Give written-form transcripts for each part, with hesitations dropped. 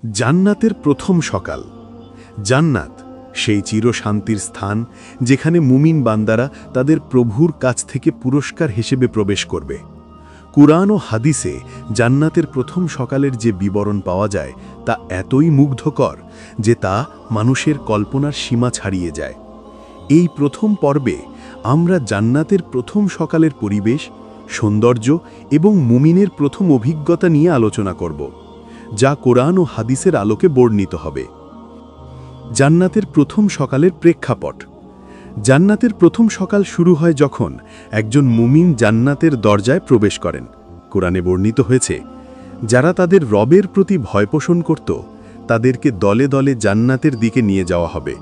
জান্নাতের প্রথম সকাল। জান্নাত সেই চিরশান্তির স্থান যেখানে মুমিন বান্দারা তাদের প্রভুর কাছ থেকে পুরস্কার হিসেবে প্রবেশ করবে। কুরআন ও হাদিসে জান্নাতের প্রথম সকালের যে বিবরণ পাওয়া যায় তা এতই মুগ্ধকর যে তা মানুষের কল্পনার সীমা ছাড়িয়ে যায়। এই প্রথম পর্বে আমরা জান্নাতের প্রথম সকালের পরিবেশ, সৌন্দর্য এবং মুমিনের প্রথম অভিজ্ঞতা নিয়ে আলোচনা করব, যা কোরআন ও হাদিসের আলোকে বর্ণিত হবে। জান্নাতের প্রথম সকালের প্রেক্ষাপট। জান্নাতের প্রথম সকাল শুরু হয় যখন একজন মুমিন জান্নাতের দরজায় প্রবেশ করেন। কোরআনে বর্ণিত হয়েছে, যারা তাদের রবের প্রতি ভয় পোষণ করত তাদেরকে দলে দলে জান্নাতের দিকে নিয়ে যাওয়া হবে।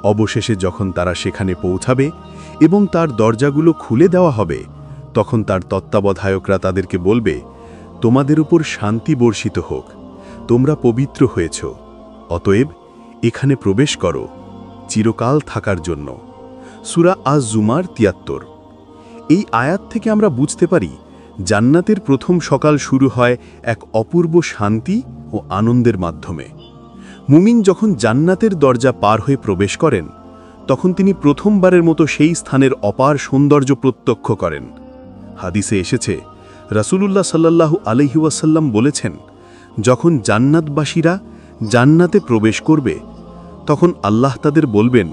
অবশেষে যখন তারা সেখানে পৌঁছাবে এবং তার দরজাগুলো খুলে দেওয়া হবে, তখন তার তত্ত্বাবধায়করা তাদেরকে বলবে, তোমাদের উপর শান্তি বর্ষিত হোক, তোমরা পবিত্র হয়েছ, অতএব এখানে প্রবেশ করো চিরকাল থাকার জন্য। সূরা আজ-জুমার ৭৩। এই আয়াত থেকে আমরা বুঝতে পারি জান্নাতের প্রথম সকাল শুরু হয় এক অপূর্ব শান্তি ও আনন্দের মাধ্যমে। মুমিন যখন জান্নাতের দরজা পার হয়ে প্রবেশ করেন, তখন তিনি প্রথমবারের মতো সেই স্থানের অপার সৌন্দর্য প্রত্যক্ষ করেন। হাদিসে এসেছে, রাসূলুল্লাহ সাল্লাল্লাহু আলাইহি ওয়াসাল্লাম বলেছেন, যখন জান্নাতবাসীরা জান্নাতে প্রবেশ করবে তখন আল্লাহ তাদের বলবেন,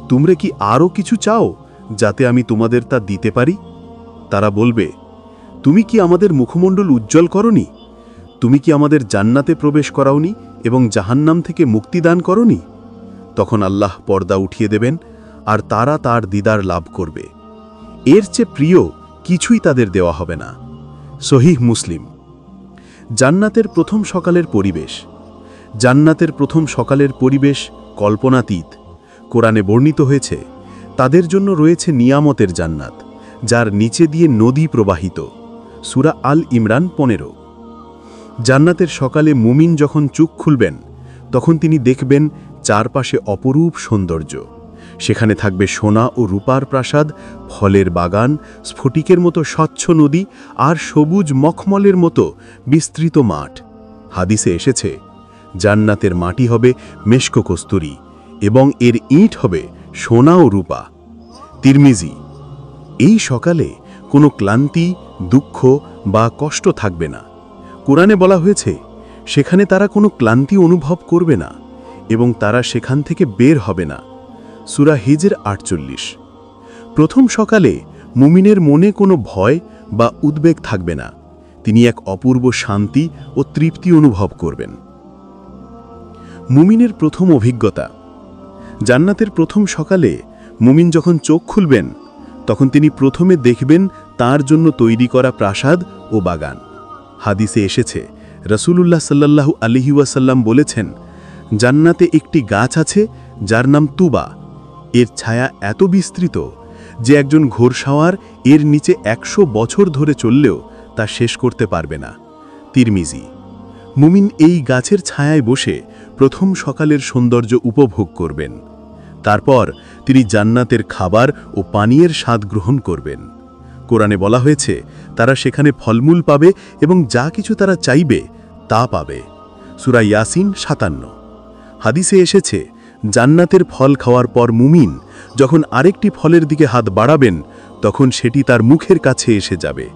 তোমরা কি আরও কিছু চাও যাতে আমি তোমাদের তা দিতে পারি? তারা বলবে, তুমি কি আমাদের মুখমণ্ডল উজ্জ্বল করনি? তুমি কি আমাদের জান্নাতে প্রবেশ করাওনি এবং জাহান্নাম থেকে মুক্তি দান করনি? তখন আল্লাহ পর্দা উঠিয়ে দেবেন আর তারা তার দিদার লাভ করবে। এর চেয়ে প্রিয় কিছুই তাদের দেওয়া হবে না। সহিহ মুসলিম। জান্নাতের প্রথম সকালের পরিবেশ। জান্নাতের প্রথম সকালের পরিবেশ কল্পনাতীত। কোরআনে বর্ণিত হয়েছে, তাদের জন্য রয়েছে নিয়ামতের জান্নাত, যার নিচে দিয়ে নদী প্রবাহিত। সূরা আল ইমরান ১৫। জান্নাতের সকালে মুমিন যখন চোখ খুলবেন, তখন তিনি দেখবেন চারপাশে অপরূপ সৌন্দর্য। সেখানে থাকবে সোনা ও রূপার প্রাসাদ, ফলের বাগান, স্ফটিকের মতো স্বচ্ছ নদী আর সবুজ মখমলের মতো বিস্তৃত মাঠ। হাদিসে এসেছে, জান্নাতের মাটি হবে মেশক কস্তুরী এবং এর ইট হবে সোনা ও রূপা। তিরমিজি। এই সকালে কোনো ক্লান্তি, দুঃখ বা কষ্ট থাকবে না। কোরআনে বলা হয়েছে, সেখানে তারা কোনো ক্লান্তি অনুভব করবে না এবং তারা সেখান থেকে বের হবে না। সূরা হিজর ৪৮। প্রথম সকালে মুমিনের মনে কোনো ভয় বা উদ্বেগ থাকবে না। তিনি এক অপূর্ব শান্তি ও তৃপ্তি অনুভব করবেন। মুমিনের প্রথম অভিজ্ঞতা। জান্নাতের প্রথম সকালে মুমিন যখন চোখ খুলবেন, তখন তিনি প্রথমে দেখবেন তার জন্য তৈরি করা প্রাসাদ ও বাগান। হাদিসে এসেছে, রাসূলুল্লাহ সাল্লাল্লাহু আলাইহি ওয়াসাল্লাম বলেছেন, জান্নাতে একটি গাছ আছে যার নাম তুবা। এর ছায়া এত বিস্তৃত যে একজন ঘোড়সাওয়ার এর নিচে ১০০ বছর ধরে চললেও তা শেষ করতে পারবে না। তিরমিজি। মুমিন এই গাছের ছায়ায় বসে প্রথম সকালের সৌন্দর্য উপভোগ করবেন। তারপর তিনি জান্নাতের খাবার ও পানীয়ের স্বাদ গ্রহণ করবেন। কোরআনে বলা হয়েছে, তারা সেখানে ফলমূল পাবে এবং যা কিছু তারা চাইবে তা পাবে। সূরা ইয়াসিন ৫৭। হাদিসে এসেছে, জান্নাতের ফল খাওয়ার পর মুমিন যখন আরেকটি ফলের দিকে হাত বাড়াবেন, তখন সেটি তার মুখের কাছে এসে যাবে।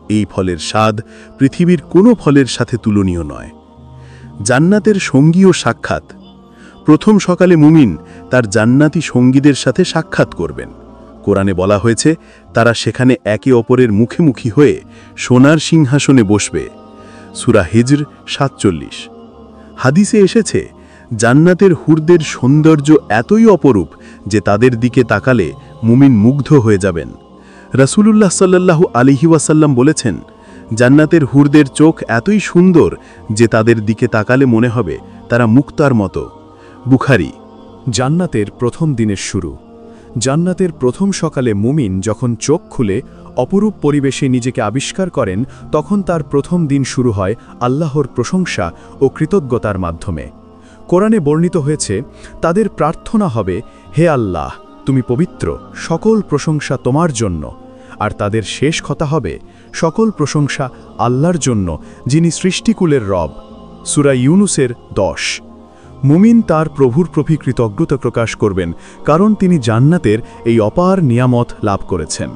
এই ফলের স্বাদ পৃথিবীর কোনো ফলের সাথে তুলনীয় নয়। জান্নাতের সঙ্গী ও সাক্ষাৎ। প্রথম সকালে মুমিন তার জান্নাতি সঙ্গীদের সাথে সাক্ষাৎ করবেন। কোরআনে বলা হয়েছে, তারা সেখানে একে অপরের মুখোমুখি হয়ে সোনার সিংহাসনে বসবে। সূরা হিজর ৪৭। হাদিসে এসেছে, জান্নাতের হুরদের সৌন্দর্য এতই অপরূপ যে তাদের দিকে তাকালে মুমিন মুগ্ধ হয়ে যাবেন। রাসূলুল্লাহ সাল্লাল্লাহু আলাইহি ওয়াসাল্লাম বলেছেন, জান্নাতের হুরদের চোখ এতই সুন্দর যে তাদের দিকে তাকালে মনে হবে তারা মুক্তার মতো। বুখারী। জান্নাতের প্রথম দিনের শুরু। জান্নাতের প্রথম সকালে মুমিন যখন চোখ খুলে অপরূপ পরিবেশে নিজেকে আবিষ্কার করেন, তখন তার প্রথম দিন শুরু হয় আল্লাহর প্রশংসা ও কৃতজ্ঞতার মাধ্যমে। কোরআনে বর্ণিত হয়েছে, তাদের প্রার্থনা হবে, হে আল্লাহ, তুমি পবিত্র, সকল প্রশংসা তোমার জন্য। আর তাদের শেষ কথা হবে, সকল প্রশংসা আল্লাহর জন্য, যিনি সৃষ্টিকুলের রব। সূরা ইউনুসের 10। মুমিন তার প্রভুর প্রতি কৃতজ্ঞতা প্রকাশ করবেন, কারণ তিনি জান্নাতের এই অপার নিয়ামত লাভ করেছেন।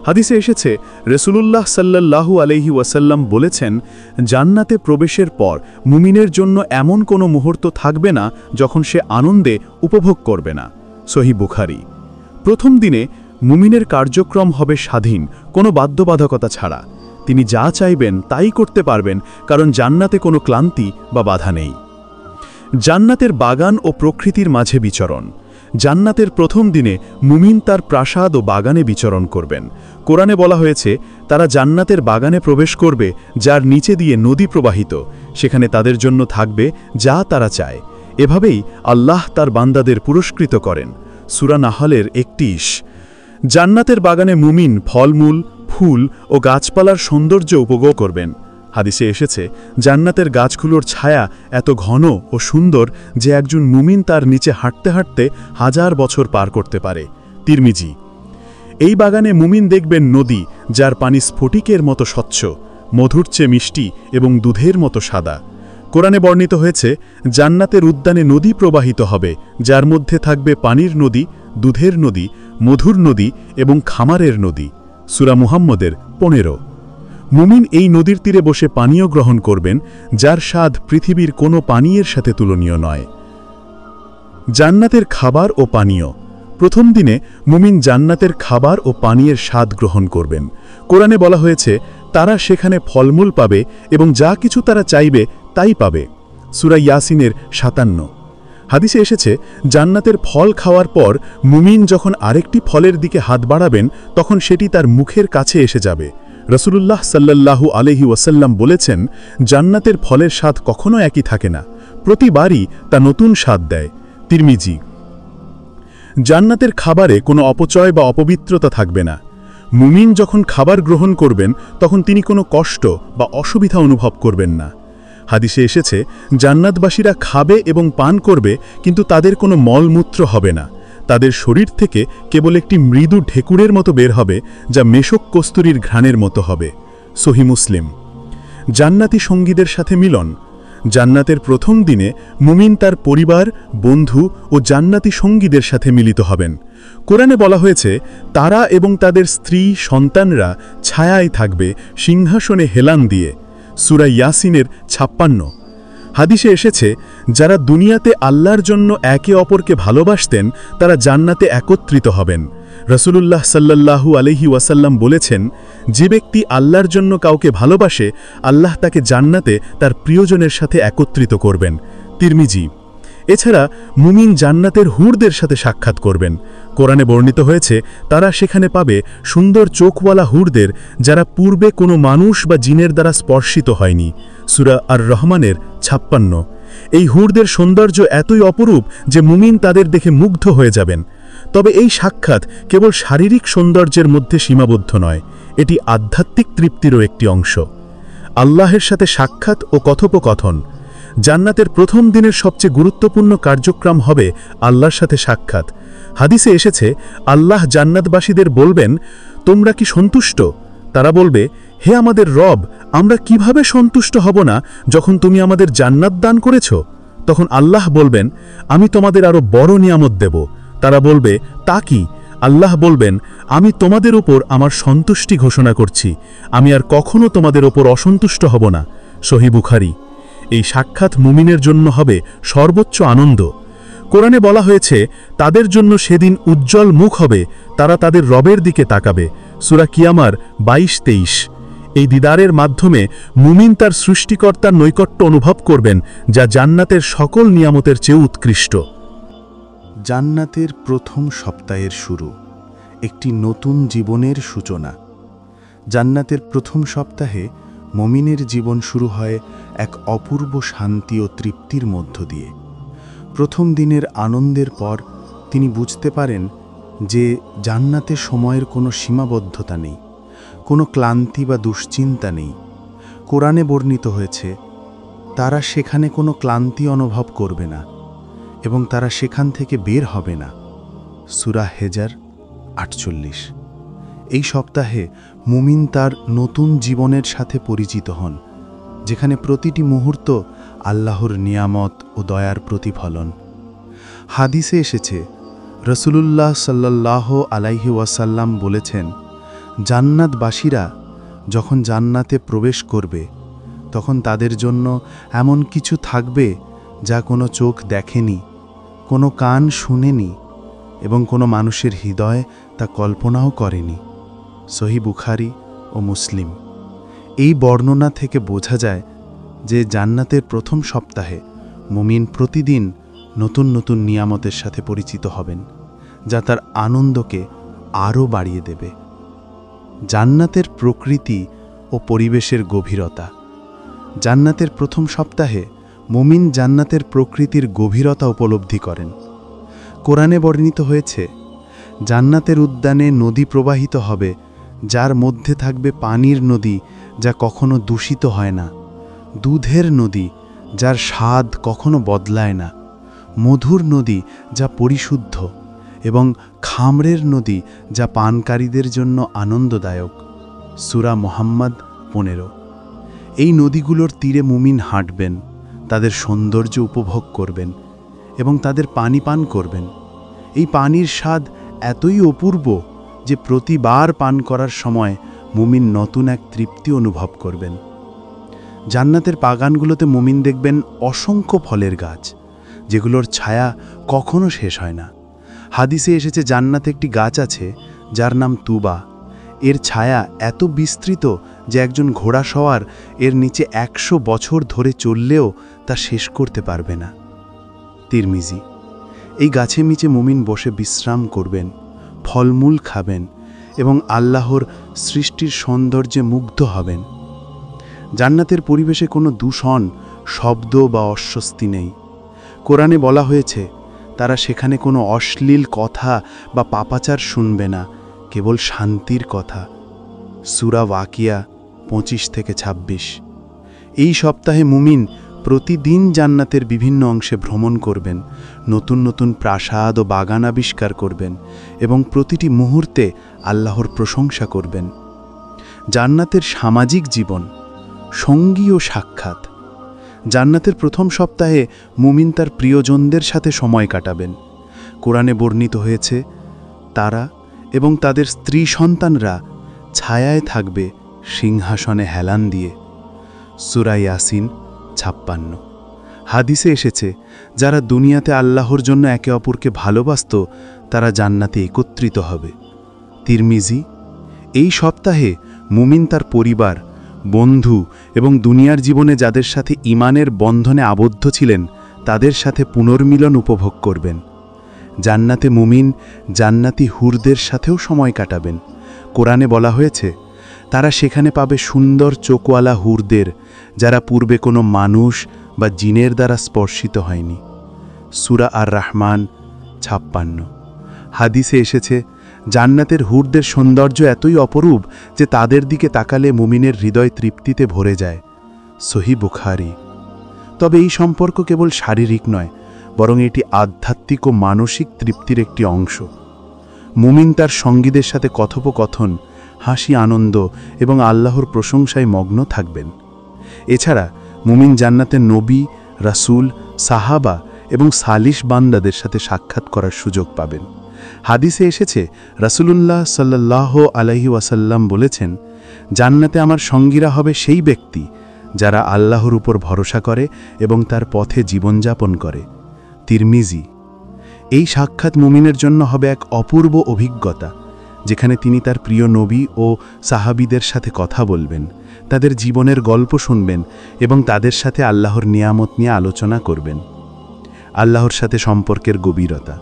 হাদিসে এসেছে, রাসূলুল্লাহ সাল্লাল্লাহু আলাইহি ওয়াসাল্লাম বলেছেন, জান্নাতে প্রবেশের পর মুমিনের জন্য এমন কোনো মুহূর্ত থাকবে না যখন সে আনন্দে উপভোগ করবে না। সহিহ বুখারী। প্রথম দিনে মুমিনের কার্যক্রম হবে স্বাধীন, কোনো বাধ্যবাধকতা ছাড়া। তিনি যা চাইবেন তাই করতে পারবেন, কারণ জান্নাতে কোনো ক্লান্তি বা বাধা নেই। জান্নাতের বাগান ও প্রকৃতির মাঝে বিচরণ। জান্নাতের প্রথম দিনে মুমিন তার প্রাসাদ ও বাগানে বিচরণ করবেন। কোরআনে বলা হয়েছে, তারা জান্নাতের বাগানে প্রবেশ করবে যার নিচে দিয়ে নদী প্রবাহিত, সেখানে তাদের জন্য থাকবে যা তারা চায়। এভাবেই আল্লাহ তার বান্দাদের পুরস্কৃত করেন। সূরা নাহলের 31। জান্নাতের বাগানে মুমিন ফলমূল, ফুল ও গাছপালার সৌন্দর্য উপভোগ করবেন। হাদিসে এসেছে, জান্নাতের গাছগুলোর ছায়া এত ঘন ও সুন্দর যে একজন মুমিন তার নিচে হাঁটতে হাঁটতে 1000 বছর পার করতে পারে। তিরমিজি। এই বাগানে মুমিন দেখবেন নদী, যার পানি স্ফটিকের মতো স্বচ্ছ, মধুর চেয়ে মিষ্টি এবং দুধের মতো সাদা। কোরআনে বর্ণিত হয়েছে, জান্নাতের উদ্যানে নদী প্রবাহিত হবে, যার মধ্যে থাকবে পানির নদী, দুধের নদী, মধুর নদী এবং খামারের নদী। সূরা মুহাম্মদের 15। মুমিন এই নদীর তীরে বসে পানীয় গ্রহণ করবেন, যার স্বাদ পৃথিবীর কোনো পানীয়ের সাথে তুলনীয় নয়। জান্নাতের খাবার ও পানীয়। প্রথম দিনে মুমিন জান্নাতের খাবার ও পানীয়ের স্বাদ গ্রহণ করবেন। কোরআনে বলা হয়েছে, তারা সেখানে ফলমূল পাবে এবং যা কিছু তারা চাইবে তাই পাবে। সূরা ইয়াসিনের 57। হাদিসে এসেছে, জান্নাতের ফল খাওয়ার পর মুমিন যখন আরেকটি ফলের দিকে হাত বাড়াবেন, তখন সেটি তার মুখের কাছে এসে যাবে। রাসূলুল্লাহ সাল্লাল্লাহু আলাইহি ওয়াসাল্লাম বলেছেন, জান্নাতের ফলের স্বাদ কখনো একই থাকে না, প্রতিবারই তা নতুন স্বাদ দেয়। তিরমিজি। জান্নাতের খাবারে কোনো অপচয় বা অপবিত্রতা থাকবে না। মুমিন যখন খাবার গ্রহণ করবেন, তখন তিনি কোনো কষ্ট বা অসুবিধা অনুভব করবেন না। হাদিসে এসেছে, জান্নাতবাসীরা খাবে এবং পান করবে, কিন্তু তাদের কোনো মলমূত্র হবে না। তাদের শরীর থেকে কেবল একটি মৃদু ঢেকুরের মতো বের হবে, যা মেশক কস্তুরীর ঘ্রাণের মতো হবে। সহিহ মুসলিম। জান্নাতি সঙ্গীদের সাথে মিলন। জান্নাতের প্রথম দিনে মুমিন তার পরিবার, বন্ধু ও জান্নাতি সঙ্গীদের সাথে মিলিত হবেন। কোরআনে বলা হয়েছে, তারা এবং তাদের স্ত্রী সন্তানরা ছায়ায় থাকবে সিংহাসনে হেলান দিয়ে। সূরা ইয়াসিনের 56। হাদিসে এসেছে, যারা দুনিয়াতে আল্লাহর জন্য একে অপরকে ভালোবাসতেন, তারা জান্নাতে একত্রিত হবেন। রাসূলুল্লাহ সাল্লাল্লাহু আলাইহি ওয়াসাল্লাম বলেছেন, যে ব্যক্তি আল্লাহর জন্য কাউকে ভালোবাসে, আল্লাহ তাকে জান্নাতে তার প্রিয়জনের সাথে একত্রিত করবেন। তিরমিজি। এছাড়া মুমিন জান্নাতের হুরদের সাথে সাক্ষাৎ করবেন। কোরআনে বর্ণিত হয়েছে, তারা সেখানে পাবে সুন্দর চোখওয়ালা হুরদের, যারা পূর্বে কোনো মানুষ বা জিনের দ্বারা স্পর্শিত হয়নি। সূরা আর রহমানের 56। এই হুরদের সৌন্দর্য এতই অপরূপ যে মুমিন তাদের দেখে মুগ্ধ হয়ে যাবেন। তবে এই সাক্ষাৎ কেবল শারীরিক সৌন্দর্যের মধ্যে সীমাবদ্ধ নয়, এটি আধ্যাত্মিক তৃপ্তিরও একটি অংশ। আল্লাহের সাথে সাক্ষাৎ ও কথোপকথন। জান্নাতের প্রথম দিনের সবচেয়ে গুরুত্বপূর্ণ কার্যক্রম হবে আল্লাহর সাথে সাক্ষাৎ। হাদিসে এসেছে, আল্লাহ জান্নাতবাসীদের বলবেন, তোমরা কি সন্তুষ্ট? তারা বলবে, হে আমাদের রব, আমরা কিভাবে সন্তুষ্ট হব না যখন তুমি আমাদের জান্নাত দান করেছ? তখন আল্লাহ বলবেন, আমি তোমাদের আরো বড় নিয়ামত দেব। তারা বলবে, তা কি? আল্লাহ বলবেন, আমি তোমাদের উপর আমার সন্তুষ্টি ঘোষণা করছি, আমি আর কখনো তোমাদের উপর অসন্তুষ্ট হব না। সহিহ বুখারী। এই সাক্ষাৎ মুমিনের জন্য হবে সর্বোচ্চ আনন্দ। কোরআনে বলা হয়েছে, তাদের জন্য সেদিন উজ্জ্বল মুখ হবে, তারা তাদের রবের দিকে তাকাবে। সূরা কিয়ামার 22-23। এই দিদারের মাধ্যমে মুমিন তার সৃষ্টিকর্তার নৈকট্য অনুভব করবেন, যা জান্নাতের সকল নিয়ামতের চেয়ে উৎকৃষ্ট। জান্নাতের প্রথম সপ্তাহের শুরু, একটি নতুন জীবনের সূচনা। জান্নাতের প্রথম সপ্তাহে মুমিনের জীবন শুরু হয় এক অপূর্ব শান্তি ও তৃপ্তির মধ্য দিয়ে। প্রথম দিনের আনন্দের পর তিনি বুঝতে পারেন যে জান্নাতে সময়ের কোনো সীমাবদ্ধতা নেই, কোনো ক্লান্তি বা দুশ্চিন্তা নেই। কোরআনে বর্ণিত হয়েছে, তারা সেখানে কোনো ক্লান্তি অনুভব করবে না এবং তারা সেখান থেকে বের হবে না। সূরা হেজার 48। এই সপ্তাহে মুমিন তার নতুন জীবনের সাথে পরিচিত হন, যেখানে প্রতিটি মুহূর্ত আল্লাহর নিয়ামত ও দয়ার প্রতিফলন। হাদিসে এসেছে, রসুলুল্লাহ সাল্লাল্লাহু আলাইহি ওয়াসাল্লাম বলেছেন, জান্নাতবাসীরা যখন জান্নাতে প্রবেশ করবে তখন তাদের জন্য এমন কিছু থাকবে যা কোনো চোখ দেখেনি, কোনো কান শুনেনি এবং কোনো মানুষের হৃদয় তা কল্পনাও করেনি। সহিহ বুখারী ও মুসলিম। এই বর্ণনা থেকে বোঝা যায় যে জান্নাতের প্রথম সপ্তাহে মুমিন প্রতিদিন নতুন নতুন নিয়ামতের সাথে পরিচিত হবেন, যা তার আনন্দকে আরও বাড়িয়ে দেবে। জান্নাতের প্রকৃতি ও পরিবেশের গভীরতা। জান্নাতের প্রথম সপ্তাহে মুমিন জান্নাতের প্রকৃতির গভীরতা উপলব্ধি করেন। কোরআনে বর্ণিত হয়েছে, জান্নাতের উদ্যানে নদী প্রবাহিত হবে, যার মধ্যে থাকবে পানির নদী যা কখনো দূষিত হয় না, দুধের নদী যার স্বাদ কখনো বদলায় না, মধুর নদী যা পরিশুদ্ধ এবং খামরের নদী যা পানকারীদের জন্য আনন্দদায়ক। সূরা মুহাম্মদ 15। এই নদীগুলোর তীরে মুমিন হাঁটবেন, তাদের সৌন্দর্য উপভোগ করবেন এবং তাদের পানি পান করবেন। এই পানির স্বাদ এতই অপূর্ব যে প্রতিবার পান করার সময় মুমিন নতুন এক তৃপ্তি অনুভব করবেন। জান্নাতের বাগানগুলোতে মুমিন দেখবেন অসংখ্য ফলের গাছ, যেগুলোর ছায়া কখনো শেষ হয় না। হাদিসে এসেছে, জান্নাতে একটি গাছ আছে যার নাম তুবা। এর ছায়া এত বিস্তৃত যে একজন ঘোড়া সওয়ার এর নিচে 100 বছর ধরে চললেও তা শেষ করতে পারবে না। তিরমিজি। এই গাছের নিচে মুমিন বসে বিশ্রাম করবেন, ফলমূল খাবেন এবং আল্লাহর সৃষ্টির সৌন্দর্যে মুগ্ধ হবেন। জান্নাতের পরিবেশে কোনো দূষণ, শব্দ বা অস্বস্তি নেই। কোরআনে বলা হয়েছে, তারা সেখানে কোনো অশ্লীল কথা বা পাপাচার শুনবে না, কেবল শান্তির কথা। সূরা ওয়াকিয়া 25-26। এই সপ্তাহে মুমিন প্রতিদিন জান্নাতের বিভিন্ন অংশে ভ্রমণ করবেন, নতুন নতুন প্রাসাদ ও বাগান আবিষ্কার করবেন এবং প্রতিটি মুহূর্তে আল্লাহর প্রশংসা করবেন। জান্নাতের সামাজিক জীবন, সঙ্গী ও সাক্ষাৎ। জান্নাতের প্রথম সপ্তাহে মুমিন তার প্রিয়জনদের সাথে সময় কাটাবেন। কোরআনে বর্ণিত হয়েছে, তারা এবং তাদের স্ত্রী সন্তানরা ছায়ায় থাকবে সিংহাসনে হেলান দিয়ে। সূরা ইয়াসিন 56। হাদিসে এসেছে, যারা দুনিয়াতে আল্লাহর জন্য একে অপরকে ভালোবাসত তারা জান্নাতে একত্রিত হবে। তিরমিজি। এই সপ্তাহে মুমিন তার পরিবার, বন্ধু এবং দুনিয়ার জীবনে যাদের সাথে ঈমানের বন্ধনে আবদ্ধ ছিলেন তাদের সাথে পুনর্মিলন উপভোগ করবেন। জান্নাতে মুমিন জান্নাতি হুরদের সাথেও সময় কাটাবেন। কোরআনে বলা হয়েছে, তারা সেখানে পাবে সুন্দর চোখওয়ালা হুরদের, যারা পূর্বে কোনো মানুষ বা জিনের দ্বারা স্পর্শিত হয়নি। সূরা আর রহমান 56। হাদিসে এসেছে, জান্নাতের হুরদের সৌন্দর্য এতই অপরূপ যে তাদের দিকে তাকালে মুমিনের হৃদয় তৃপ্তিতে ভরে যায়। সহিহ বুখারী। তবে এই সম্পর্ক কেবল শারীরিক নয়, বরং এটি আধ্যাত্মিক ও মানসিক তৃপ্তির একটি অংশ। মুমিন তার সঙ্গীদের সাথে কথোপকথন, হাসি, আনন্দ এবং আল্লাহর প্রশংসায় মগ্ন থাকবেন। এছাড়া মুমিন জান্নাতের নবী, রাসূল, সাহাবা এবং সালিশ বান্দাদের সাথে সাক্ষাৎ করার সুযোগ পাবেন। হাদিসে এসেছে, রাসূলুল্লাহ সাল্লাল্লাহু আলাইহি ওয়াসাল্লাম বলেছেন, জান্নাতে আমার সঙ্গীরা হবে সেই ব্যক্তি যারা আল্লাহর উপর ভরসা করে এবং তার পথে জীবনযাপন করে। তিরমিজি। এই সাক্ষাৎ মুমিনের জন্য হবে এক অপূর্ব অভিজ্ঞতা, যেখানে তিনি তার প্রিয় নবী ও সাহাবীদের সাথে কথা বলবেন, তাদের জীবনের গল্প শুনবেন এবং তাদের সাথে আল্লাহর নিয়ামত নিয়ে আলোচনা করবেন। আল্লাহর সাথে সম্পর্কের গভীরতা।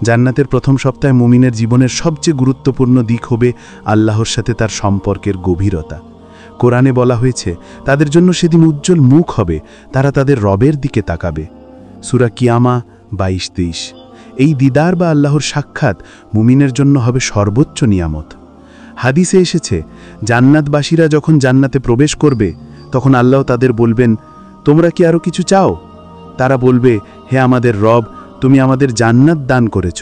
জান্নাতের প্রথম সপ্তাহে মুমিনের জীবনের সবচেয়ে গুরুত্বপূর্ণ দিক হবে আল্লাহর সাথে তার সম্পর্কের গভীরতা। কোরআনে বলা হয়েছে, তাদের জন্য সেদিন উজ্জ্বল মুখ হবে, তারা তাদের রবের দিকে তাকাবে। সূরা কিয়ামা 22-23। এই দিদার বা আল্লাহর সাক্ষাৎ মুমিনের জন্য হবে সর্বোচ্চ নিয়ামত। হাদিসে এসেছে, জান্নাতবাসীরা যখন জান্নাতে প্রবেশ করবে তখন আল্লাহ তাদের বলবেন, তোমরা কি আরও কিছু চাও? তারা বলবে, হে আমাদের রব, তুমি আমাদের জান্নাত দান করেছ,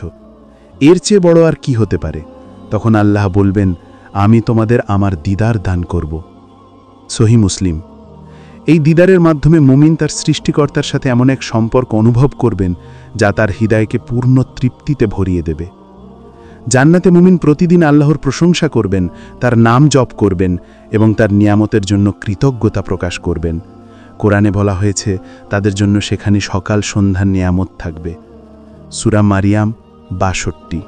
এর চেয়ে বড় আর কি হতে পারে? তখন আল্লাহ বলবেন, আমি তোমাদের আমার দিদার দান করব। সহিহ মুসলিম। এই দিদারের মাধ্যমে মুমিন তার সৃষ্টিকর্তার সাথে এমন এক সম্পর্ক অনুভব করবেন যা তার হৃদয়কে পূর্ণ তৃপ্তিতে ভরিয়ে দেবে। জান্নাতে মুমিন প্রতিদিন আল্লাহর প্রশংসা করবেন, তার নাম জপ করবেন এবং তার নিয়ামতের জন্য কৃতজ্ঞতা প্রকাশ করবেন। কোরআনে বলা হয়েছে তাদের জন্য সেখানে সকাল সন্ধ্যার নিয়ামত থাকবে। সূরা মারিয়াম ৬২।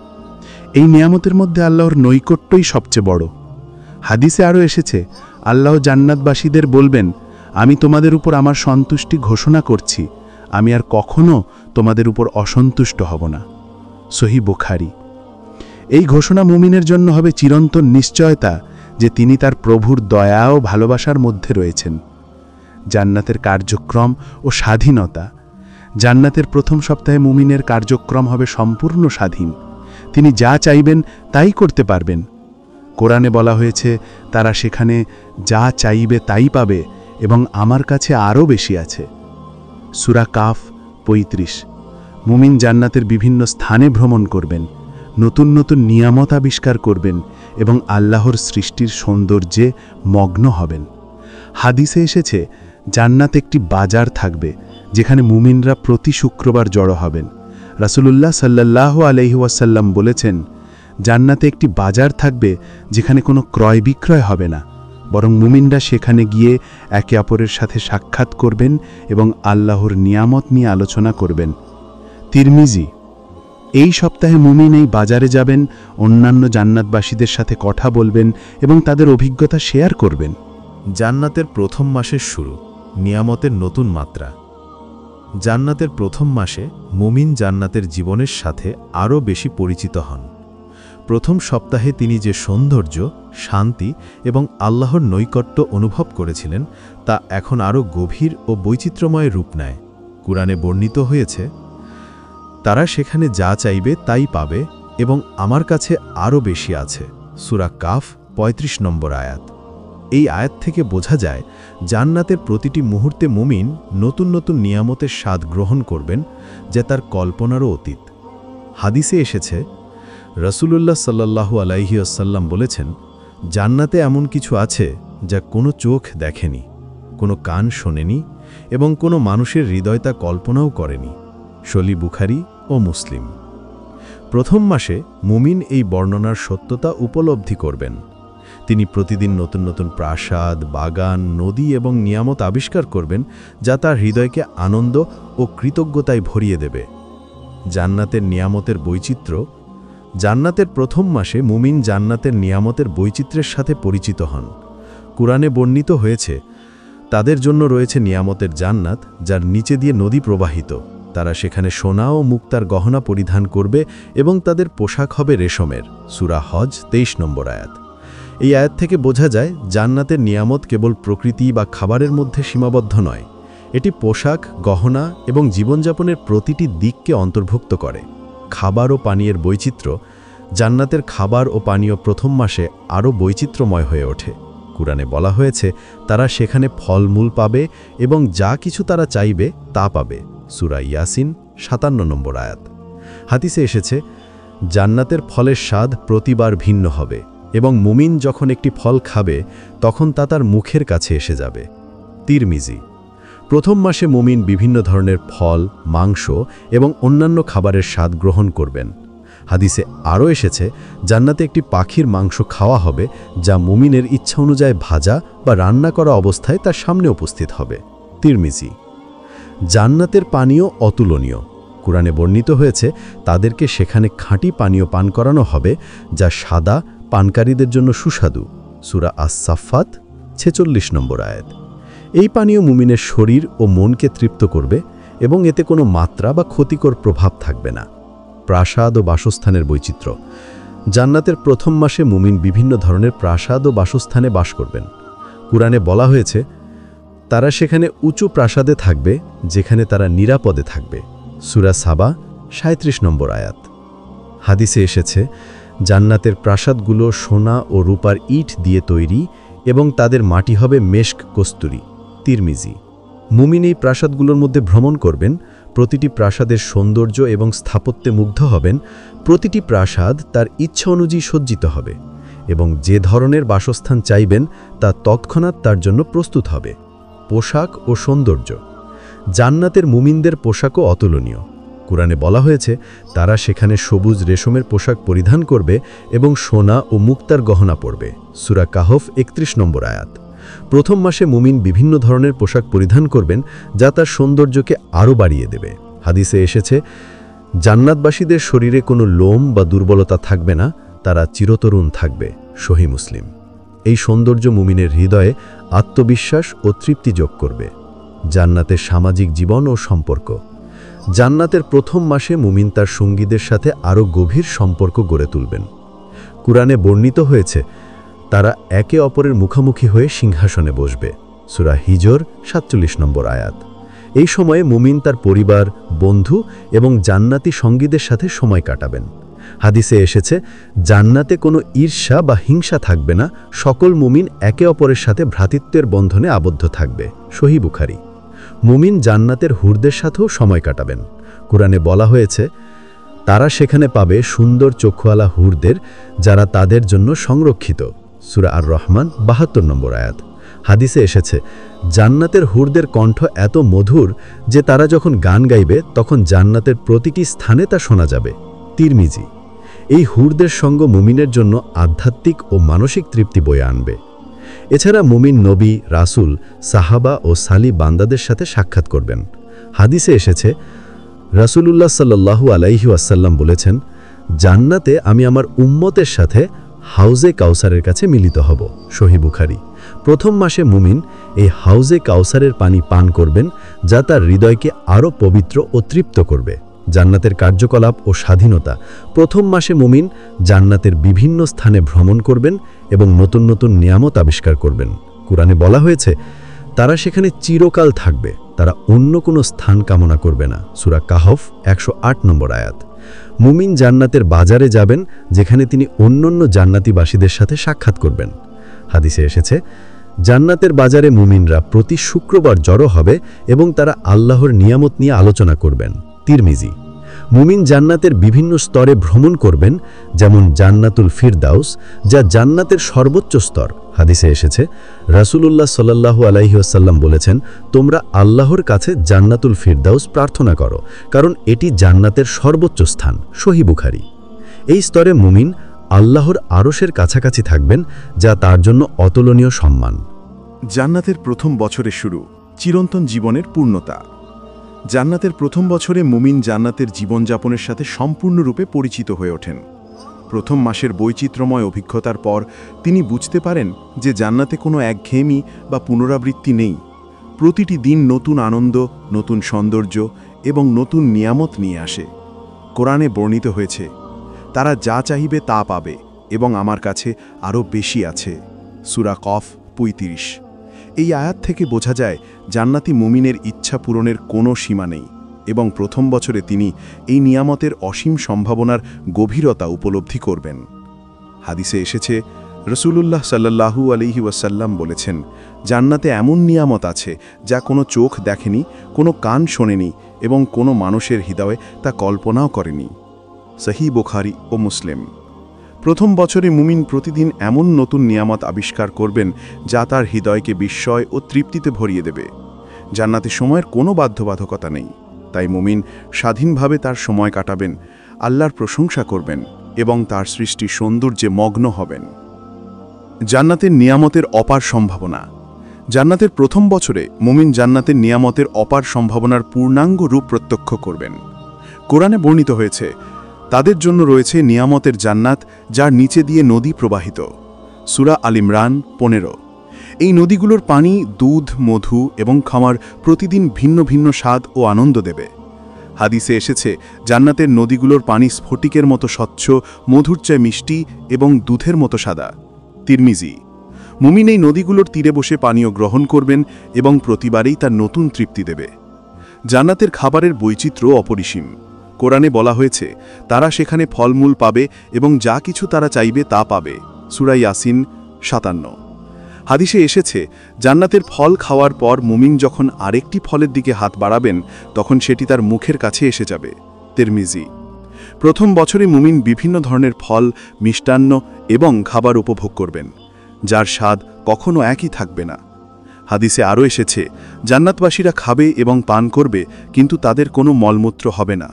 এই নিয়ামতের মধ্যে আল্লাহর নৈকট্যই সবচেয়ে বড়। হাদিসে আরও এসেছে, আল্লাহ জান্নাতবাসীদের বলবেন, আমি তোমাদের উপর আমার সন্তুষ্টি ঘোষণা করছি, আমি আর কখনো তোমাদের উপর অসন্তুষ্ট হব না। সহিহ বুখারী। এই ঘোষণা মুমিনের জন্য হবে চিরন্তন নিশ্চয়তা যে তিনি তার প্রভুর দয়া ও ভালোবাসার মধ্যে রয়েছেন। জান্নাতের কার্যক্রম ও স্বাধীনতা। জান্নাতের প্রথম সপ্তাহে মুমিনের কার্যক্রম হবে সম্পূর্ণ স্বাধীন। তিনি যা চাইবেন তাই করতে পারবেন। কোরআনে বলা হয়েছে তারা সেখানে যা চাইবে তাই পাবে এবং আমার কাছে আরও বেশি আছে। সূরা কাফ ৩৫। মুমিন জান্নাতের বিভিন্ন স্থানে ভ্রমণ করবেন, নতুন নতুন নিয়ামত আবিষ্কার করবেন এবং আল্লাহর সৃষ্টির সৌন্দর্যে মগ্ন হবেন। হাদিসে এসেছে জান্নাত একটি বাজার থাকবে যেখানে মুমিনরা প্রতি শুক্রবার জড়ো হবেন। রাসূলুল্লাহ সাল্লাল্লাহু আলাইহি ওয়াসাল্লাম বলেছেন, জান্নাতে একটি বাজার থাকবে যেখানে কোনো ক্রয় বিক্রয় হবে না, বরং মুমিনরা সেখানে গিয়ে একে অপরের সাথে সাক্ষাৎ করবেন এবং আল্লাহর নিয়ামত নিয়ে আলোচনা করবেন। তিরমিজি। এই সপ্তাহে মুমিন এই বাজারে যাবেন, অন্যান্য জান্নাতবাসীদের সাথে কথা বলবেন এবং তাদের অভিজ্ঞতা শেয়ার করবেন। জান্নাতের প্রথম মাসের শুরু, নিয়ামতের নতুন মাত্রা। জান্নাতের প্রথম মাসে মুমিন জান্নাতের জীবনের সাথে আরও বেশি পরিচিত হন। প্রথম সপ্তাহে তিনি যে সৌন্দর্য, শান্তি এবং আল্লাহর নৈকট্য অনুভব করেছিলেন তা এখন আরও গভীর ও বৈচিত্র্যময় রূপ নেয়। কুরআনে বর্ণিত হয়েছে, তারা সেখানে যা চাইবে তাই পাবে এবং আমার কাছে আরও বেশি আছে। সূরা কাফ ৩৫ নম্বর আয়াত। এই আয়াত থেকে বোঝা যায় জান্নাতের প্রতিটি মুহূর্তে মুমিন নতুন নতুন নিয়ামতের স্বাদ গ্রহণ করবেন যা তার কল্পনারও অতীত। হাদিসে এসেছে, রাসূলুল্লাহ সাল্লাল্লাহু আলাইহি ওয়াসাল্লাম বলেছেন, জান্নাতে এমন কিছু আছে যা কোনো চোখ দেখেনি, কোনো কান শোনেনি এবং কোনো মানুষের হৃদয় তা কল্পনাও করেনি। সহিহ বুখারী ও মুসলিম। প্রথম মাসে মুমিন এই বর্ণনার সত্যতা উপলব্ধি করবেন। তিনি প্রতিদিন নতুন নতুন প্রাসাদ, বাগান, নদী এবং নিয়ামত আবিষ্কার করবেন যা তার হৃদয়কে আনন্দ ও কৃতজ্ঞতায় ভরিয়ে দেবে। জান্নাতের নিয়ামতের বৈচিত্র্য। জান্নাতের প্রথম মাসে মুমিন জান্নাতের নিয়ামতের বৈচিত্র্যের সাথে পরিচিত হন। কুরআনে বর্ণিত হয়েছে, তাদের জন্য রয়েছে নিয়ামতের জান্নাত যার নিচে দিয়ে নদী প্রবাহিত। তারা সেখানে সোনা ও মুক্তার গহনা পরিধান করবে এবং তাদের পোশাক হবে রেশমের। সূরা হজ ২৩ নম্বর আয়াত। এই আয়াত থেকে বোঝা যায় জান্নাতের নিয়ামত কেবল প্রকৃতি বা খাবারের মধ্যে সীমাবদ্ধ নয়, এটি পোশাক, গহনা এবং জীবনযাপনের প্রতিটি দিককে অন্তর্ভুক্ত করে। খাবার ও পানীয়ের বৈচিত্র্য। জান্নাতের খাবার ও পানীয় প্রথম মাসে আরও বৈচিত্র্যময় হয়ে ওঠে। কুরআনে বলা হয়েছে তারা সেখানে ফলমূল পাবে এবং যা কিছু তারা চাইবে তা পাবে। সূরা ইয়াসিন ৫৭ নম্বর আয়াত। হাদিসে এসেছে, জান্নাতের ফলের স্বাদ প্রতিবার ভিন্ন হবে এবং মুমিন যখন একটি ফল খাবে তখন তা তার মুখের কাছে এসে যাবে। তিরমিজি। প্রথম মাসে মুমিন বিভিন্ন ধরনের ফল, মাংস এবং অন্যান্য খাবারের স্বাদ গ্রহণ করবেন। হাদিসে আরও এসেছে, জান্নাতে একটি পাখির মাংস খাওয়া হবে যা মুমিনের ইচ্ছা অনুযায়ী ভাজা বা রান্না করা অবস্থায় তার সামনে উপস্থিত হবে। তিরমিজি। জান্নাতের পানীয় অতুলনীয়। কুরআনে বর্ণিত হয়েছে তাদেরকে সেখানে খাঁটি পানীয় পান করানো হবে যা সাদা, পানকারীদের জন্য সুস্বাদু। সূরা আস-সাফফাত ৪৬ নম্বর আয়াত। এই পানীয় মুমিনের শরীর ও মনকে তৃপ্ত করবে এবং এতে কোনো মাত্রা বা ক্ষতিকর প্রভাব থাকবে না। প্রাসাদ ও বাসস্থানের বৈচিত্র্য। জান্নাতের প্রথম মাসে মুমিন বিভিন্ন ধরনের প্রাসাদ ও বাসস্থানে বাস করবেন। কুরআনে বলা হয়েছে তারা সেখানে উঁচু প্রাসাদে থাকবে যেখানে তারা নিরাপদে থাকবে। সূরা সাবা ৩৭ নম্বর আয়াত। হাদিসে এসেছে জান্নাতের প্রাসাদগুলো সোনা ও রূপার ইট দিয়ে তৈরি এবং তাদের মাটি হবে মেশক কস্তুরী। তিরমিজি। মুমিন এই প্রাসাদগুলোর মধ্যে ভ্রমণ করবেন, প্রতিটি প্রাসাদের সৌন্দর্য এবং স্থাপত্যে মুগ্ধ হবেন। প্রতিটি প্রাসাদ তার ইচ্ছা অনুযায়ী সজ্জিত হবে এবং যে ধরনের বাসস্থান চাইবেন তা তৎক্ষণাৎ তার জন্য প্রস্তুত হবে। পোশাক ও সৌন্দর্য। জান্নাতের মুমিনদের পোশাকও অতুলনীয়। কুরআনে বলা হয়েছে তারা সেখানে সবুজ রেশমের পোশাক পরিধান করবে এবং সোনা ও মুক্তার গহনা পরবে। সূরা কাহফ ৩১ নম্বর আয়াত। প্রথম মাসে মুমিন বিভিন্ন ধরনের পোশাক পরিধান করবেন যা তার সৌন্দর্যকে আরও বাড়িয়ে দেবে। হাদিসে এসেছে জান্নাতবাসীদের শরীরে কোনো লোম বা দুর্বলতা থাকবে না, তারা চিরতরুণ থাকবে। সহিহ মুসলিম। এই সৌন্দর্য মুমিনের হৃদয়ে আত্মবিশ্বাস ও তৃপ্তি যোগ করবে। জান্নাতের সামাজিক জীবন ও সম্পর্ক। জান্নাতের প্রথম মাসে মুমিন তার সঙ্গীদের সাথে আরও গভীর সম্পর্ক গড়ে তুলবেন। কুরআনে বর্ণিত হয়েছে তারা একে অপরের মুখোমুখি হয়ে সিংহাসনে বসবে। সূরা হিজর ৪৭ নম্বর আয়াত। এই সময়ে মুমিন তার পরিবার, বন্ধু এবং জান্নাতি সঙ্গীদের সাথে সময় কাটাবেন। হাদিসে এসেছে জান্নাতে কোনো ঈর্ষা বা হিংসা থাকবে না, সকল মুমিন একে অপরের সাথে ভ্রাতৃত্বের বন্ধনে আবদ্ধ থাকবে। সহিহ বুখারী। মুমিন জান্নাতের হুরদের সাথেও সময় কাটাবেন। কুরআনে বলা হয়েছে তারা সেখানে পাবে সুন্দর চক্ষুওয়ালা হুরদের যারা তাদের জন্য সংরক্ষিত। সূরা আর রহমান ৭২ নম্বর আয়াত। হাদিসে এসেছে জান্নাতের হুরদের কণ্ঠ এত মধুর যে তারা যখন গান গাইবে তখন জান্নাতের প্রতিটি স্থানে তা শোনা যাবে। তিরমিজি। এই হুরদের সঙ্গ মুমিনের জন্য আধ্যাত্মিক ও মানসিক তৃপ্তি বয়ে আনবে। এছাড়া মুমিন নবী, রাসূল, সাহাবা ও সালি বান্দাদের সাথে সাক্ষাৎ করবেন। হাদিসে এসেছে রাসূলুল্লাহ সাল্লাল্লাহু আলাইহি ওয়াসাল্লাম বলেছেন জান্নাতে আমি আমার উম্মতের সাথে হাউজে কাউসারের কাছে মিলিত হব। সহিহ বুখারী। প্রথম মাসে মুমিন এই হাউজে কাউসারের পানি পান করবেন যা তার হৃদয়কে আরও পবিত্র ও তৃপ্ত করবে। জান্নাতের কার্যকলাপ ও স্বাধীনতা। প্রথম মাসে মুমিন জান্নাতের বিভিন্ন স্থানে ভ্রমণ করবেন এবং নতুন নতুন নিয়ামত আবিষ্কার করবেন। কুরআনে বলা হয়েছে তারা সেখানে চিরকাল থাকবে, তারা অন্য কোনো স্থান কামনা করবে না। সূরা কাহফ ১০৮ নম্বর আয়াত। মুমিন জান্নাতের বাজারে যাবেন যেখানে তিনি অন্যান্য জান্নাতীবাসীদের সাথে সাক্ষাৎ করবেন। হাদিসে এসেছে জান্নাতের বাজারে মুমিনরা প্রতি শুক্রবার জড়ো হবে এবং তারা আল্লাহর নিয়ামত নিয়ে আলোচনা করবেন। তিরমিজি। মুমিন জান্নাতের বিভিন্ন স্তরে ভ্রমণ করবেন, যেমন জান্নাতুল ফিরদাউস যা জান্নাতের সর্বোচ্চ স্তর। হাদিসে এসেছে রাসূলুল্লাহ সাল্লাল্লাহু আলাইহি ওয়াসাল্লাম বলেছেন তোমরা আল্লাহর কাছে জান্নাতুল ফিরদাউস প্রার্থনা করো, কারণ এটি জান্নাতের সর্বোচ্চ স্থান। সহিহ বুখারী। এই স্তরে মুমিন আল্লাহর আরশের কাছাকাছি থাকবেন, যা তার জন্য অতুলনীয় সম্মান। জান্নাতের প্রথম বছরের শুরু, চিরন্তন জীবনের পূর্ণতা। জান্নাতের প্রথম বছরে মুমিন জান্নাতের জীবনযাপনের সাথে সম্পূর্ণরূপে পরিচিত হয়ে ওঠেন। প্রথম মাসের বৈচিত্র্যময় অভিজ্ঞতার পর তিনি বুঝতে পারেন যে জান্নাতে কোনো একঘেয়েমি বা পুনরাবৃত্তি নেই। প্রতিটি দিন নতুন আনন্দ, নতুন সৌন্দর্য এবং নতুন নিয়ামত নিয়ে আসে। কোরআনে বর্ণিত হয়েছে তারা যা চাইবে তা পাবে এবং আমার কাছে আরও বেশি আছে। সূরা কফ ৩৫। এই আয়াত থেকে বোঝা যায় জান্নাতি মুমিনের ইচ্ছা পূরণের কোনো সীমা নেই এবং প্রথম বছরে তিনি এই নিয়ামতের অসীম সম্ভাবনার গভীরতা উপলব্ধি করবেন। হাদিসে এসেছে রাসূলুল্লাহ সাল্লাল্লাহু আলাইহি ওয়াসাল্লাম বলেছেন জান্নাতে এমন নিয়ামত আছে যা কোনো চোখ দেখেনি, কোনো কান শোনেনি এবং কোনো মানুষের হৃদয়ে তা কল্পনাও করেনি। সহিহ বুখারী ও মুসলিম। প্রথম বছরে মুমিন প্রতিদিন এমন নতুন নিয়ামত আবিষ্কার করবেন যা তার হৃদয়কে বিস্ময় ও তৃপ্তিতে ভরিয়ে দেবে। জান্নাতে সময়ের কোনো বাধ্যবাধকতা নেই, তাই মুমিন স্বাধীনভাবে তার সময় কাটাবেন, আল্লাহর প্রশংসা করবেন এবং তার সৃষ্টি সৌন্দর্যে মগ্ন হবেন। জান্নাতের নিয়ামতের অপার সম্ভাবনা। জান্নাতের প্রথম বছরে মুমিন জান্নাতের নিয়ামতের অপার সম্ভাবনার পূর্ণাঙ্গ রূপ প্রত্যক্ষ করবেন। কোরআনে বর্ণিত হয়েছে তাদের জন্য রয়েছে নিয়ামতের জান্নাত যার নিচে দিয়ে নদী প্রবাহিত। সূরা আল ইমরান ১৫। এই নদীগুলোর পানি দুধ, মধু এবং খামার প্রতিদিন ভিন্ন ভিন্ন স্বাদ ও আনন্দ দেবে। হাদিসে এসেছে জান্নাতের নদীগুলোর পানি স্ফটিকের মতো স্বচ্ছ, মধুর চেয়ে মিষ্টি এবং দুধের মতো সাদা। তিরমিজি। মুমিন এই নদীগুলোর তীরে বসে পানীয় গ্রহণ করবেন এবং প্রতিবারেই তার নতুন তৃপ্তি দেবে। জান্নাতের খাবারের বৈচিত্র্য অপরিসীম। কোরআনে বলা হয়েছে তারা সেখানে ফলমূল পাবে এবং যা কিছু তারা চাইবে তা পাবে। সূরা ইয়াসিন ৫৭। হাদিসে এসেছে জান্নাতের ফল খাওয়ার পর মুমিন যখন আরেকটি ফলের দিকে হাত বাড়াবেন তখন সেটি তার মুখের কাছে এসে যাবে। তিরমিজি। প্রথম বছরে মুমিন বিভিন্ন ধরনের ফল, মিষ্টান্ন এবং খাবার উপভোগ করবেন, যার স্বাদ কখনো একই থাকবে না। হাদিসে আরও এসেছে, জান্নাতবাসীরা খাবে এবং পান করবে, কিন্তু তাদের কোনো মলমূত্র হবে না।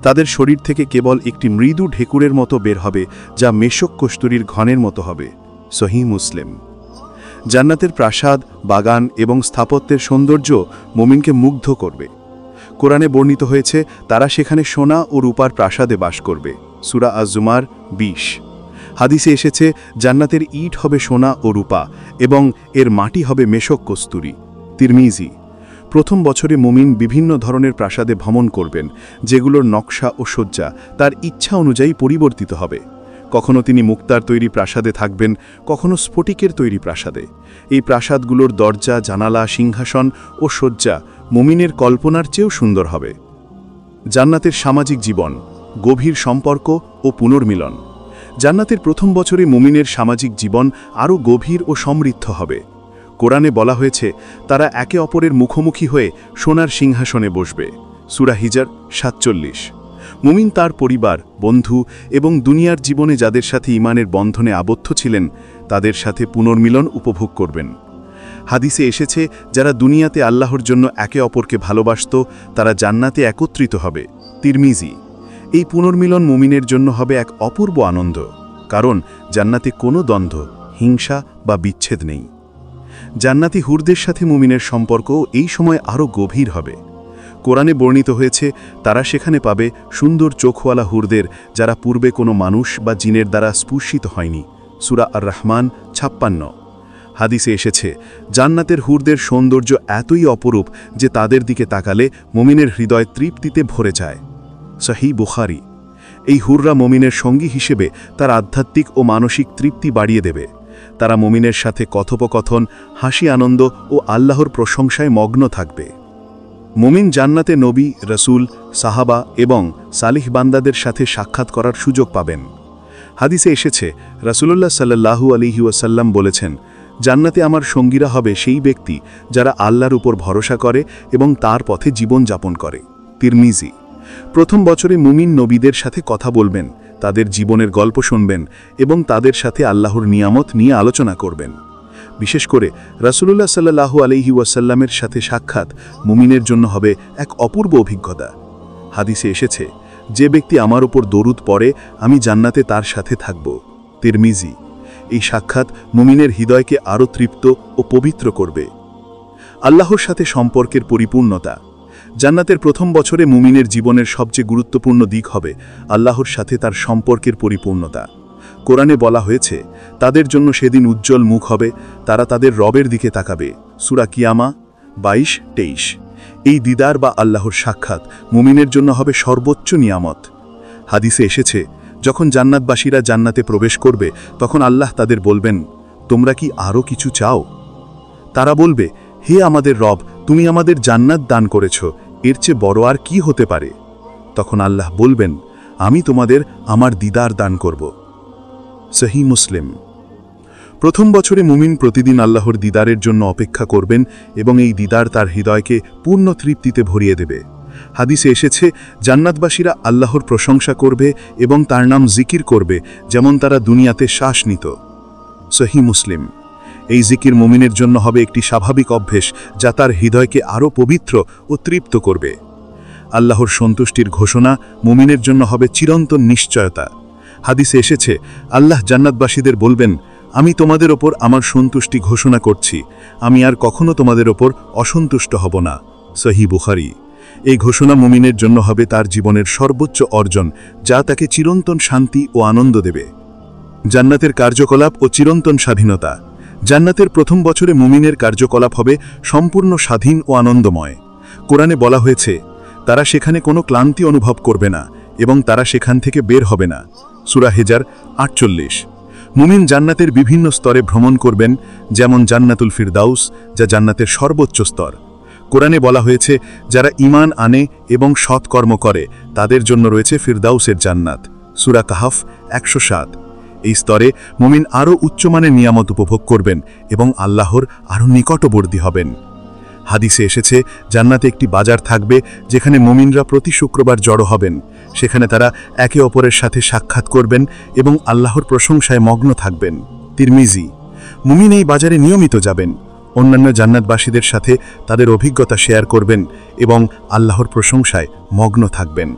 তাদের শরীর থেকে কেবল একটি মৃদু ঢেকুরের মতো বের হবে, যা মেশক কস্তুরীর ঘনের মতো হবে। সহিহ মুসলিম। জান্নাতের প্রাসাদ, বাগান এবং স্থাপত্যের সৌন্দর্য মুমিনকে মুগ্ধ করবে। কোরআনে বর্ণিত হয়েছে তারা সেখানে সোনা ও রূপার প্রাসাদে বাস করবে। সূরা আজ-জুমার 20। হাদিসে এসেছে জান্নাতের ইট হবে সোনা ও রূপা এবং এর মাটি হবে মেশক কস্তুরী। তিরমিজি। প্রথম বছরে মুমিন বিভিন্ন ধরনের প্রাসাদে ভ্রমণ করবেন, যেগুলোর নকশা ও সজ্জা তার ইচ্ছা অনুযায়ী পরিবর্তিত হবে। কখনো তিনি মুক্তার তৈরি প্রাসাদে থাকবেন, কখনো স্ফটিকের তৈরি প্রাসাদে। এই প্রাসাদগুলোর দরজা, জানালা, সিংহাসন ও সজ্জা মুমিনের কল্পনার চেয়েও সুন্দর হবে। জান্নাতের সামাজিক জীবন, গভীর সম্পর্ক ও পুনর্মিলন। জান্নাতের প্রথম বছরে মুমিনের সামাজিক জীবন আরও গভীর ও সমৃদ্ধ হবে। কোরআনে বলা হয়েছে তারা একে অপরের মুখোমুখি হয়ে সোনার সিংহাসনে বসবে। সূরা হিজর 47। মুমিন তার পরিবার, বন্ধু এবং দুনিয়ার জীবনে যাদের সাথে ঈমানের বন্ধনে আবদ্ধ ছিলেন তাদের সাথে পুনর্মিলন উপভোগ করবেন। হাদিসে এসেছে যারা দুনিয়াতে আল্লাহর জন্য একে অপরকে ভালোবাসত তারা জান্নাতে একত্রিত হবে। তিরমিজি। এই পুনর্মিলন মুমিনের জন্য হবে এক অপূর্ব আনন্দ, কারণ জান্নাতে কোনো দ্বন্দ্ব, হিংসা বা বিচ্ছেদ নেই। জান্নাতি হুরদের সাথে মুমিনের সম্পর্ক এই সময় আরও গভীর হবে। কোরআনে বর্ণিত হয়েছে তারা সেখানে পাবে সুন্দর চোখওয়ালা হুরদের, যারা পূর্বে কোনো মানুষ বা জিনের দ্বারা স্পর্শিত হয়নি। সূরা আর-রহমান 56। হাদিসে এসেছে জান্নাতের হুরদের সৌন্দর্য এতই অপরূপ যে তাদের দিকে তাকালে মুমিনের হৃদয় তৃপ্তিতে ভরে যায়। সহিহ বুখারী। এই হুররা মুমিনের সঙ্গী হিসেবে তার আধ্যাত্মিক ও মানসিক তৃপ্তি বাড়িয়ে দেবে। তারা মুমিনের সাথে কথোপকথন, হাসি, আনন্দ ও আল্লাহর প্রশংসায় মগ্ন থাকবে। মুমিন জান্নাতে নবী, রসুল, সাহাবা এবং সালিহ বান্দাদের সাথে সাক্ষাৎ করার সুযোগ পাবেন। হাদিসে এসেছে রাসূলুল্লাহ সাল্লাল্লাহু আলাইহি ওয়াসাল্লাম বলেছেন, জান্নাতে আমার সঙ্গীরা হবে সেই ব্যক্তি যারা আল্লাহর উপর ভরসা করে এবং তার পথে জীবন যাপন করে। তিরমিজি। প্রথম বছরে মুমিন নবীদের সাথে কথা বলবেন, তাদের জীবনের গল্প শুনবেন এবং তাদের সাথে আল্লাহর নিয়ামত নিয়ে আলোচনা করবেন। বিশেষ করে রাসূলুল্লাহ সাল্লাল্লাহু আলাইহি ওয়াসাল্লামের সাথে সাক্ষাৎ মুমিনের জন্য হবে এক অপূর্ব অভিজ্ঞতা। হাদিসে এসেছে যে ব্যক্তি আমার উপর দরুদ পড়ে আমি জান্নাতে তার সাথে থাকব। তিরমিজি। এই সাক্ষাৎ মুমিনের হৃদয়কে আরও তৃপ্ত ও পবিত্র করবে। আল্লাহর সাথে সম্পর্কের পরিপূর্ণতা। জান্নাতের প্রথম বছরে মুমিনের জীবনের সবচেয়ে গুরুত্বপূর্ণ দিক হবে আল্লাহর সাথে তার সম্পর্কের পরিপূর্ণতা। কোরআনে বলা হয়েছে তাদের জন্য সেদিন উজ্জ্বল মুখ হবে, তারা তাদের রবের দিকে তাকাবে। সূরা কিয়ামা 22-23। এই দিদার বা আল্লাহর সাক্ষাৎ মুমিনের জন্য হবে সর্বোচ্চ নিয়ামত। হাদিসে এসেছে যখন জান্নাতবাসীরা জান্নাতে প্রবেশ করবে তখন আল্লাহ তাদের বলবেন, তোমরা কি আরও কিছু চাও? তারা বলবে, হে আমাদের রব, তুমি আমাদের জান্নাত দান করেছ, এর চেয়ে বড় আর কি হতে পারে? তখন আল্লাহ বলবেন, আমি তোমাদের আমার দিদার দান করব। সহিহ মুসলিম। প্রথম বছরে মুমিন প্রতিদিন আল্লাহর দিদারের জন্য অপেক্ষা করবেন এবং এই দিদার তার হৃদয়কে পূর্ণ তৃপ্তিতে ভরিয়ে দেবে। হাদিসে এসেছে জান্নাতবাসীরা আল্লাহর প্রশংসা করবে এবং তার নাম জিকির করবে যেমন তারা দুনিয়াতে শ্বাস নিত। সহিহ মুসলিম। এই জিকির মুমিনের জন্য হবে একটি স্বাভাবিক অভ্যেস যা তার হৃদয়কে আরও পবিত্র ও তৃপ্ত করবে। আল্লাহর সন্তুষ্টির ঘোষণা মুমিনের জন্য হবে চিরন্তন নিশ্চয়তা। হাদিসে এসেছে আল্লাহ জান্নাতবাসীদের বলবেন, আমি তোমাদের ওপর আমার সন্তুষ্টি ঘোষণা করছি, আমি আর কখনো তোমাদের ওপর অসন্তুষ্ট হব না। সহিহ বুখারী। এই ঘোষণা মুমিনের জন্য হবে তার জীবনের সর্বোচ্চ অর্জন, যা তাকে চিরন্তন শান্তি ও আনন্দ দেবে। জান্নাতের কার্যকলাপ ও চিরন্তন স্বাধীনতা। জান্নাতের প্রথম বছরে মুমিনের কার্যকলাপ হবে সম্পূর্ণ স্বাধীন ও আনন্দময়। কোরআনে বলা হয়েছে তারা সেখানে কোনো ক্লান্তি অনুভব করবে না এবং তারা সেখান থেকে বের হবে না। সূরা হিজর 48। মুমিন জান্নাতের বিভিন্ন স্তরে ভ্রমণ করবেন, যেমন জান্নাতুল ফিরদাউস, যা জান্নাতের সর্বোচ্চ স্তর। কোরআনে বলা হয়েছে যারা ঈমান আনে এবং সৎকর্ম করে তাদের জন্য রয়েছে ফিরদাউসের জান্নাত। সূরা কাহাফ 107। এই স্তরে মুমিন আরও উচ্চমানের নিয়ামত উপভোগ করবেন এবং আল্লাহর আরও নিকটবর্তী হবেন। হাদিসে এসেছে জান্নাতে একটি বাজার থাকবে যেখানে মুমিনরা প্রতি শুক্রবার জড়ো হবেন। সেখানে তারা একে অপরের সাথে সাক্ষাৎ করবেন এবং আল্লাহর প্রশংসায় মগ্ন থাকবেন। তিরমিজি। মুমিন এই বাজারে নিয়মিত যাবেন। অন্যান্য জান্নাতবাসীদের সাথে তাদের অভিজ্ঞতা শেয়ার করবেন এবং আল্লাহর প্রশংসায় মগ্ন থাকবেন।